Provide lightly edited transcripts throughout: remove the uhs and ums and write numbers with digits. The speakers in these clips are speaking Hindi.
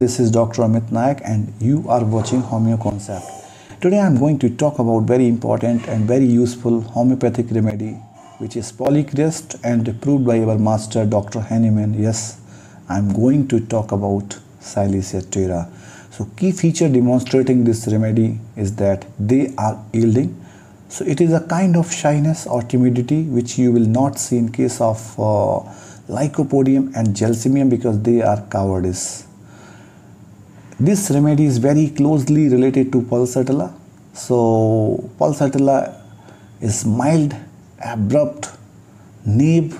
This is Dr. Amit Nayak and you are watching Homeo Concept. Today I am going to talk about very important and very useful homeopathic remedy which is Polycrest and approved by our master Dr. Hahnemann. Yes, I am going to talk about Silicea terra. So key feature demonstrating this remedy is that they are yielding. So it is a kind of shyness or timidity which you will not see in case of Lycopodium and Gelsemium because they are cowardice. This remedy is very closely related to Pulsatilla. So Pulsatilla is mild, abrupt, nib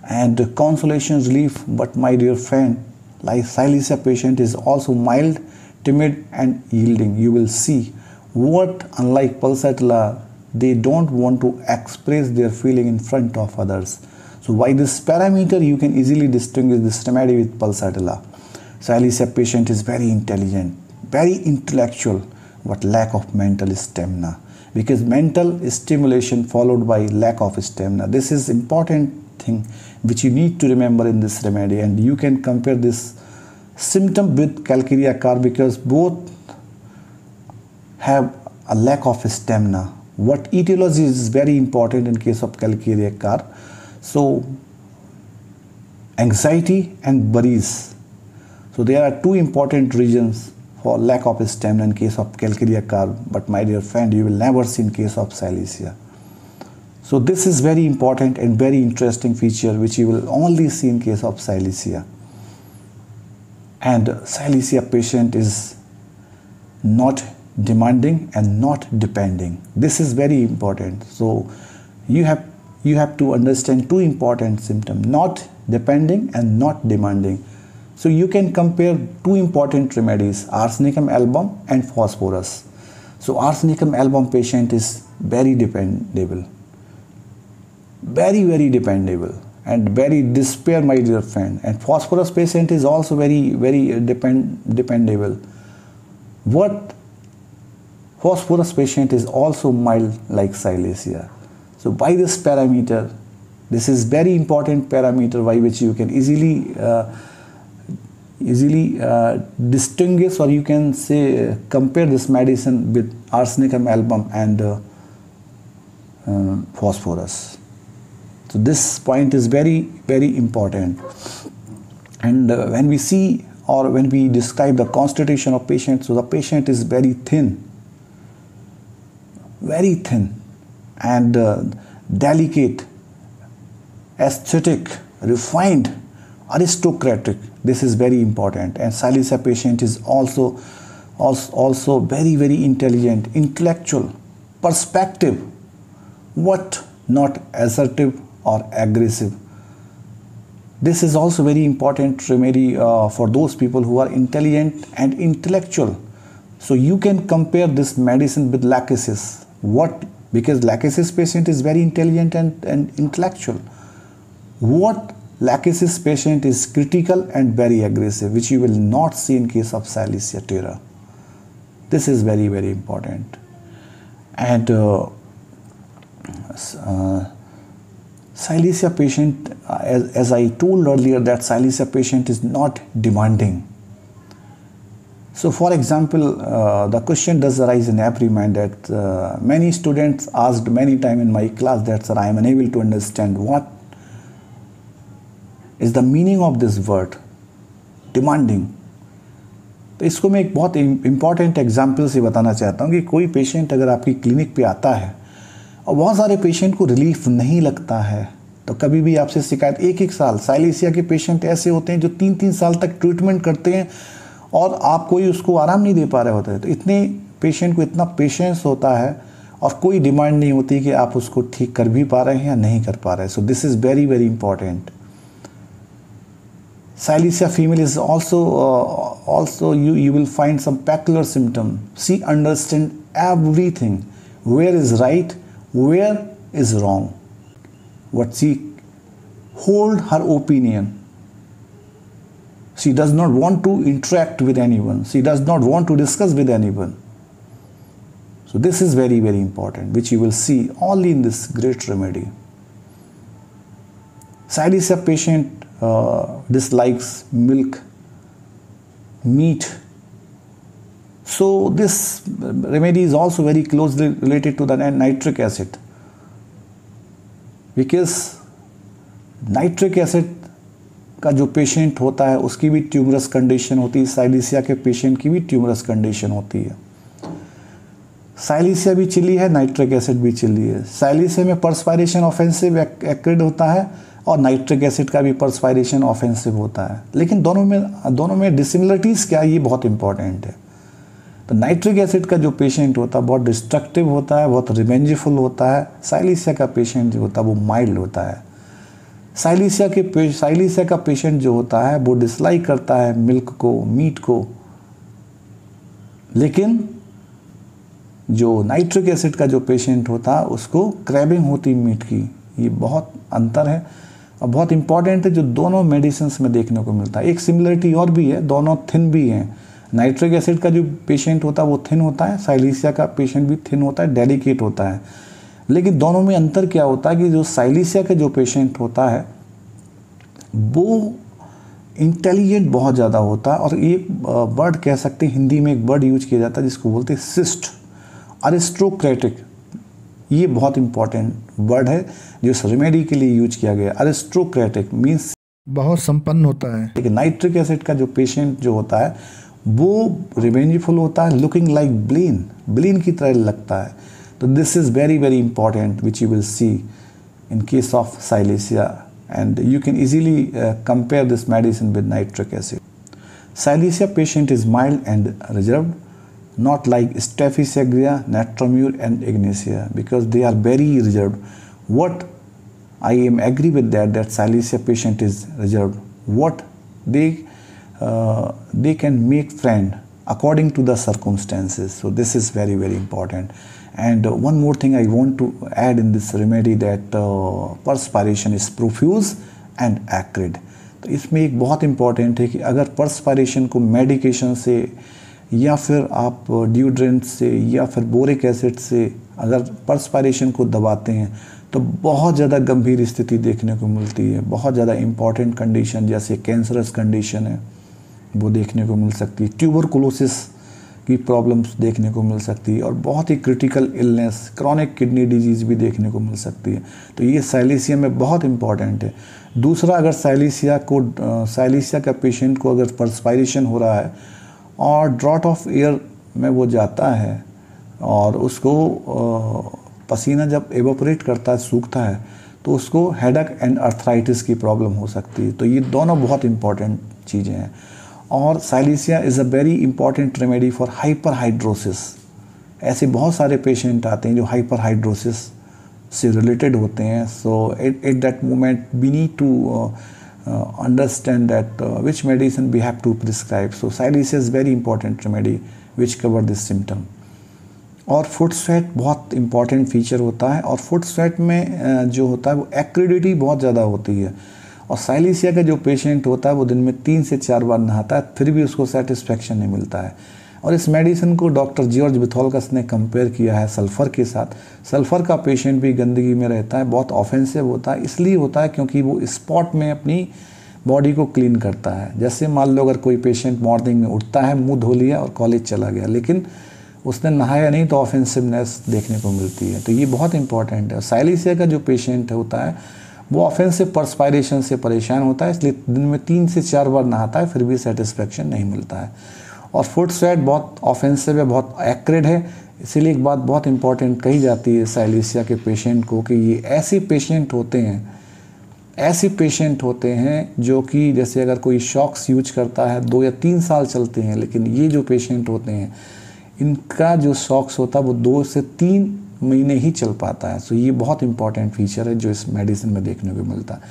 and consolation relief, but my dear friend, like Silicea patient is also mild, timid and yielding. You will see what, unlike Pulsatilla, they don't want to express their feeling in front of others. So by this parameter you can easily distinguish this remedy with Pulsatilla. Silicea patient is very intelligent, very intellectual, but lack of mental stamina. Because mental stimulation followed by lack of stamina. This is important thing which you need to remember in this remedy, and you can compare this symptom with Calcarea car because both have a lack of stamina. What etiology is very important in case of Calcarea car. So anxiety and worries. So there are two important reasons for lack of stamina in case of Calcarea car, but my dear friend, you will never see in case of Silicea. So this is very important and very interesting feature which you will only see in case of Silicea. And Silicea patient is not demanding and not depending. This is very important. So you have to understand two important symptoms: not depending and not demanding. So you can compare two important remedies, Arsenicum album and Phosphorus. So Arsenicum album patient is very dependable, very dependable and very despair, my dear friend. And Phosphorus patient is also very dependable. What Phosphorus patient is also mild like Silicea. So by this parameter, this is very important parameter by which you can easily distinguish, or you can say compare this medicine with Arsenicum album and Phosphorus. So this point is very important. And when we see or when we describe the constitution of patient, so the patient is very thin and delicate, aesthetic, refined, aristocratic. This is very important. And Silicea patient is also very intelligent, intellectual, perspective, what not assertive or aggressive. This is also very important remedy for those people who are intelligent and intellectual. So you can compare this medicine with Lachesis. What? Because Lachesis patient is very intelligent and intellectual. What? Lachesis patient is critical and very aggressive, which you will not see in case of Silicea terra. This is very important. And Silicea patient, as I told earlier, that Silicea patient is not demanding. So for example, the question does arise in every mind that many students asked many times in my class that, sir, I am unable to understand what is the meaning of this word demanding. तो इसको मैं एक बहुत इम्पॉर्टेंट एग्जाम्पल से बताना चाहता हूँ कि कोई पेशेंट अगर आपकी क्लिनिक पे आता है और बहुत सारे पेशेंट को रिलीफ नहीं लगता है, तो कभी भी आपसे शिकायत एक साल, साइलेसिया के पेशेंट ऐसे होते हैं जो 3 साल तक ट्रीटमेंट करते हैं और आप कोई उसको आराम नहीं दे पा रहे होते हैं। तो इतने पेशेंट को इतना पेशेंस होता है और कोई डिमांड नहीं होती कि आप उसको ठीक कर भी पा रहे हैं या नहीं कर पा रहे हैं। So this is very important. Silicea female is also you will find some peculiar symptom. She understand everything. Where is right, where is wrong. What she hold her opinion. She does not want to interact with anyone. She does not want to discuss with anyone. So this is very important, which you will see only in this great remedy. Silicea patient dislikes milk meat. So this remedy is also very closely related to the nitric acid, because nitric acid का जो पेशेंट होता है उसकी भी ट्यूमरस कंडीशन होती है, साइलिसिया के पेशेंट की भी ट्यूमरस कंडीशन होती है। साइलिसिया भी चिली है, नाइट्रिक एसिड भी चिली है। साइलिसिया में पर्सपायरेशन ऑफेंसिव एक्रिड होता है और नाइट्रिक एसिड का भी पर्सपायरेशन ऑफेंसिव होता है, लेकिन दोनों में डिसिमिलरिटीज़ क्या है, ये बहुत इंपॉर्टेंट है। तो नाइट्रिक एसिड का जो पेशेंट होता है बहुत डिस्ट्रक्टिव होता है, बहुत रिवेंजफुल होता है। साइलिसिया का पेशेंट जो होता है वो माइल्ड होता है। साइलिसिया का पेशेंट जो होता है वो डिसलाइक करता है मिल्क को, मीट को, लेकिन जो नाइट्रिक एसिड का जो पेशेंट होता है उसको क्रेविंग होती मीट की। ये बहुत अंतर है और बहुत इंपॉर्टेंट है जो दोनों मेडिसिन में देखने को मिलता है। एक सिमिलरिटी और भी है, दोनों थिन भी हैं। नाइट्रिक एसिड का जो पेशेंट होता है वो थिन होता है, साइलिसिया का पेशेंट भी थिन होता है, डेलिकेट होता है। लेकिन दोनों में अंतर क्या होता है कि जो साइलिसिया का जो पेशेंट होता है वो इंटेलिजेंट बहुत ज़्यादा होता है, और एक वर्ड कह सकते हैं, हिंदी में एक वर्ड यूज किया जाता है जिसको बोलते हैं सिस्ट, अरिस्टोक्रेटिक। ये बहुत इंपॉर्टेंट वर्ड है जो इस रेमेडी के लिए यूज किया गया। अरिस्टोक्रेटिक मीन्स बहुत संपन्न होता है। लेकिन नाइट्रिक एसिड का जो पेशेंट जो होता है वो रिवेंजफुल होता है, लुकिंग लाइक ब्लेन की तरह लगता है। तो this is very very important which you will see in case of silicea, and you can easily compare this medicine with nitric acid. Silicea patient is mild and reserved, not like Staph aureus, Natromure and Ignacia, because they are very reserved. What I am agree with that Silicea patient is reserved. What they can make friend according to the circumstances. So this is very very important. And one more thing I want to add in this remedy that perspiration is profuse and acrid. तो इसमें एक बहुत इम्पॉर्टेंट है कि अगर पर्सपायरेशन को मेडिकेशन से या फिर आप डिओड्रेंट से या फिर बोरिक एसिड से अगर पर्सपायरेशन को दबाते हैं तो बहुत ज़्यादा गंभीर स्थिति देखने को मिलती है। बहुत ज़्यादा इम्पॉर्टेंट कंडीशन जैसे कैंसरस कंडीशन है वो देखने को मिल सकती है, ट्यूबरकुलोसिस की प्रॉब्लम्स देखने को मिल सकती है, और बहुत ही critical illness, chronic kidney disease भी देखने को मिल सकती है। तो ये साइलिसिया में बहुत इंपॉर्टेंट है। दूसरा, अगर साइलिसिया का पेशेंट को अगर पर्सपायरेशन हो रहा है और ड्रॉट ऑफ एयर में वो जाता है और उसको पसीना जब एवोपरेट करता है, सूखता है, तो उसको हेडेक एंड अर्थराइटिस की प्रॉब्लम हो सकती है। तो ये दोनों बहुत इंपॉर्टेंट चीज़ें हैं। और silicea is a very important remedy for hyperhidrosis. ऐसे बहुत सारे पेशेंट आते हैं जो हाइपरहाइड्रोसिस से रिलेटेड होते हैं। So at that moment we need to understand that which medicine we have to prescribe. So silicea is very important remedy which cover this symptom. और फुट स्वेट बहुत इंपॉर्टेंट फीचर होता है, और फुट स्वेट में जो होता है वो एक्रिडिटी बहुत ज़्यादा होती है। और साइलिसिया का जो पेशेंट होता है वो दिन में 3 से 4 बार नहाता है, फिर भी उसको सेटिस्फेक्शन नहीं मिलता है। और इस मेडिसिन को डॉक्टर जॉर्ज विथोल्कस ने कंपेयर किया है सल्फ़र के साथ। सल्फ़र का पेशेंट भी गंदगी में रहता है, बहुत ऑफेंसिव होता है। इसलिए होता है क्योंकि वो स्पॉट में अपनी बॉडी को क्लीन करता है। जैसे मान लो अगर कोई पेशेंट मॉर्निंग में उठता है, मुँह धो लिया और कॉलेज चला गया, लेकिन उसने नहाया नहीं, तो ऑफेंसिवनेस देखने को मिलती है। तो ये बहुत इंपॉर्टेंट है। साइलिसिया का जो पेशेंट होता है वो ऑफेंसिव पर्सपायरेशन से परेशान होता है, इसलिए दिन में 3 से 4 बार नहाता है, फिर भी सेटिस्फेक्शन नहीं मिलता है। और फुट स्वेट बहुत ऑफेंसिव है, बहुत एक्रिड है। इसीलिए एक बात बहुत इंपॉर्टेंट कही जाती है साइलिसिया के पेशेंट को कि ये ऐसे पेशेंट होते हैं जो कि जैसे अगर कोई शॉक्स यूज करता है 2 या 3 साल चलते हैं, लेकिन ये जो पेशेंट होते हैं इनका जो शॉक्स होता है वो 2 से 3 महीने ही चल पाता है। सो ये बहुत इंपॉर्टेंट फीचर है जो इस मेडिसिन में देखने को मिलता है।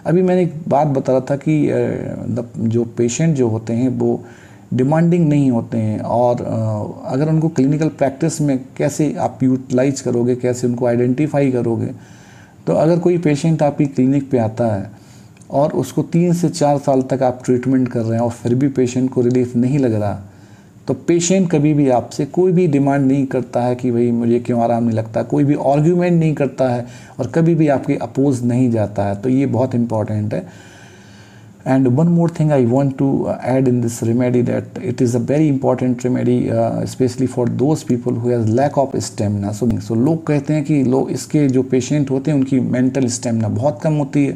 अभी मैंने एक बात बता रहा था कि जो पेशेंट जो होते हैं वो डिमांडिंग नहीं होते हैं, और अगर उनको क्लिनिकल प्रैक्टिस में कैसे आप यूटिलाइज करोगे, कैसे उनको आइडेंटिफाई करोगे। तो अगर कोई पेशेंट आपकी क्लिनिक पे आता है और उसको 3 से 4 साल तक आप ट्रीटमेंट कर रहे हैं और फिर भी पेशेंट को रिलीफ नहीं लग रहा, तो पेशेंट कभी भी आपसे कोई भी डिमांड नहीं करता है कि भाई मुझे क्यों आराम नहीं लगता, कोई भी आर्ग्यूमेंट नहीं करता है और कभी भी आपके अपोज नहीं जाता है। तो ये बहुत इंपॉर्टेंट है। And one more thing I want to add in this remedy, that it is a very important remedy, especially for those people who has lack of stamina. So लोग कहते हैं कि लोग इसके जो पेशेंट होते हैं उनकी मेंटल स्टेमिना बहुत कम होती है,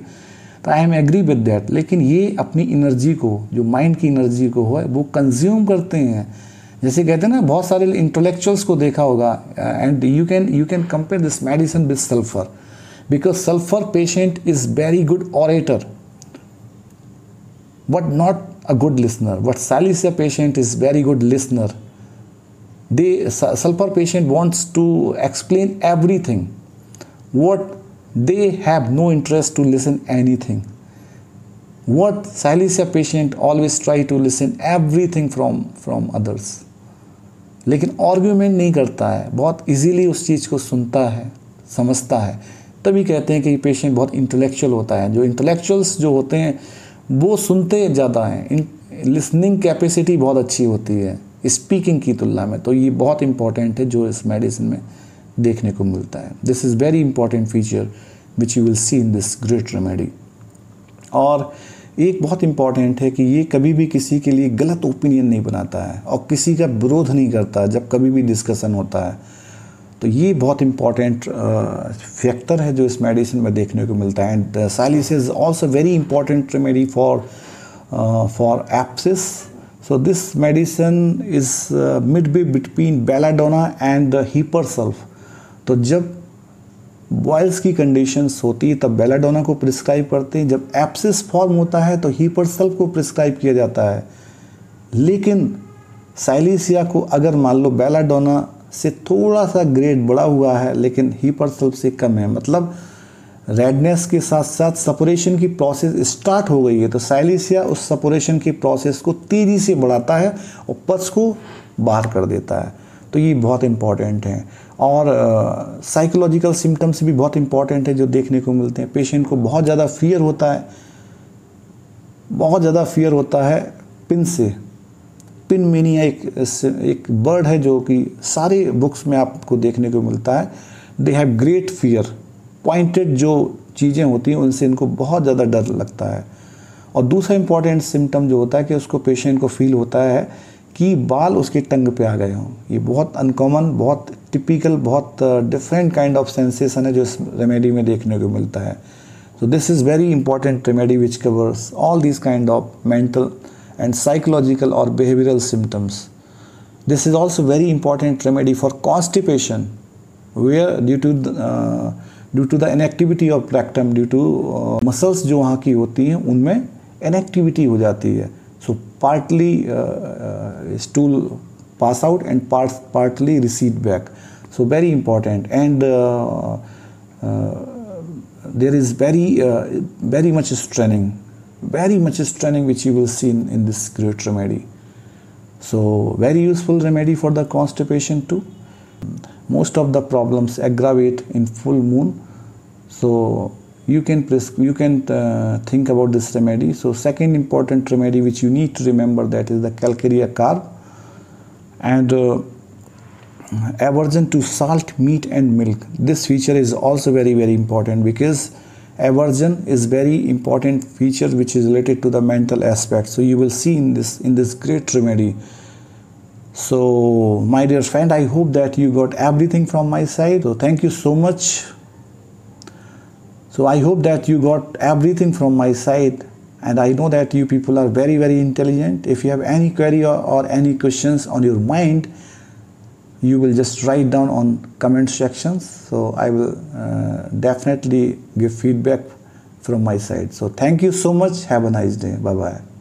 तो I am agree with that. लेकिन ये अपनी एनर्जी को, जो माइंड की एनर्जी को है, वो कंज्यूम करते हैं। जैसे कहते हैं ना, बहुत सारे इंटेलेक्चुअल्स को देखा होगा, and you can compare this medicine with sulphur, because sulphur patient is very good orator but not a good listener. But Salisia patient is very good listener. Sulfur patient wants to explain everything. What they have no interest to listen anything. What Salisia patient always try to listen everything from others. लेकिन आर्ग्यूमेंट नहीं करता है, बहुत इजीली उस चीज़ को सुनता है, समझता है। तभी कहते हैं कि पेशेंट बहुत इंटेलेक्चुअल होता है। जो इंटेलेक्चुअल्स जो होते हैं वो सुनते ज़्यादा हैं, लिसनिंग कैपेसिटी बहुत अच्छी होती है स्पीकिंग की तुलना में। तो ये बहुत इंपॉर्टेंट है जो इस मेडिसिन में देखने को मिलता है। This is very important feature which you will see in this great remedy. और एक बहुत इंपॉर्टेंट है कि ये कभी भी किसी के लिए गलत ओपिनियन नहीं बनाता है और किसी का विरोध नहीं करता जब कभी भी डिस्कशन होता है। तो ये बहुत इंपॉर्टेंट फैक्टर है जो इस मेडिसिन में देखने को मिलता है। And silicea is also very important remedy for abscess. So this medicine is midway between belladonna and hepar sulph. तो जब बॉयल्स की कंडीशंस होती है तब बेलाडोना को प्रिस्क्राइब करते हैं, जब एप्सिस फॉर्म होता है तो हीपरसल्फ को प्रिस्क्राइब किया जाता है। लेकिन साइलिसिया को अगर मान लो बेलाडोना से थोड़ा सा ग्रेड बढ़ा हुआ है लेकिन हीपरसल्फ से कम है, मतलब रेडनेस के साथ साथ सपोरेशन की प्रोसेस स्टार्ट हो गई है, तो साइलिसिया उस सपोरेशन की प्रोसेस को तेज़ी से बढ़ाता है और पच को बाहर कर देता है। तो ये बहुत इंपॉर्टेंट है। और साइकोलॉजिकल सिम्टम्स भी बहुत इंपॉर्टेंट है जो देखने को मिलते हैं। पेशेंट को बहुत ज़्यादा फियर होता है, बहुत ज़्यादा फियर होता है पिन से। पिन मेनिया एक बर्ड है जो कि सारे बुक्स में आपको देखने को मिलता है। They have great fear, pointed जो चीज़ें होती हैं उनसे इनको बहुत ज़्यादा डर लगता है। और दूसरा इंपॉर्टेंट सिम्टम जो होता है कि उसको पेशेंट को फील होता है कि बाल उसके टंग पे आ गए हों। ये बहुत अनकॉमन, बहुत टिपिकल, बहुत डिफरेंट काइंड ऑफ सेंसेशन है जो इस रेमेडी में देखने को मिलता है। So this is very important remedy which covers all this kind of mental and psychological or behavioral symptoms. This is also very important remedy for constipation, where due to the inactivity of rectum, due to muscles जो वहाँ की होती हैं उनमें inactivity हो जाती है। So partly stool pass out and partly recede back. So very important, and there is very much straining. Very much straining which you will see in this great remedy. So very useful remedy for the constipation too. Most of the problems aggravate in full moon, so you can think about this remedy. So second important remedy which you need to remember, that is the calcarea carb, and aversion to salt, meat and milk. This feature is also very important because aversion is very important feature which is related to the mental aspect. So you will see in this great remedy. So my dear friend, I hope that you got everything from my side. So thank you so much. So I hope that you got everything from my side, and I know that you people are very intelligent. If you have any query or any questions on your mind, you will just write down on comment sections. So I will definitely give feedback from my side. So thank you so much. Have a nice day. Bye bye.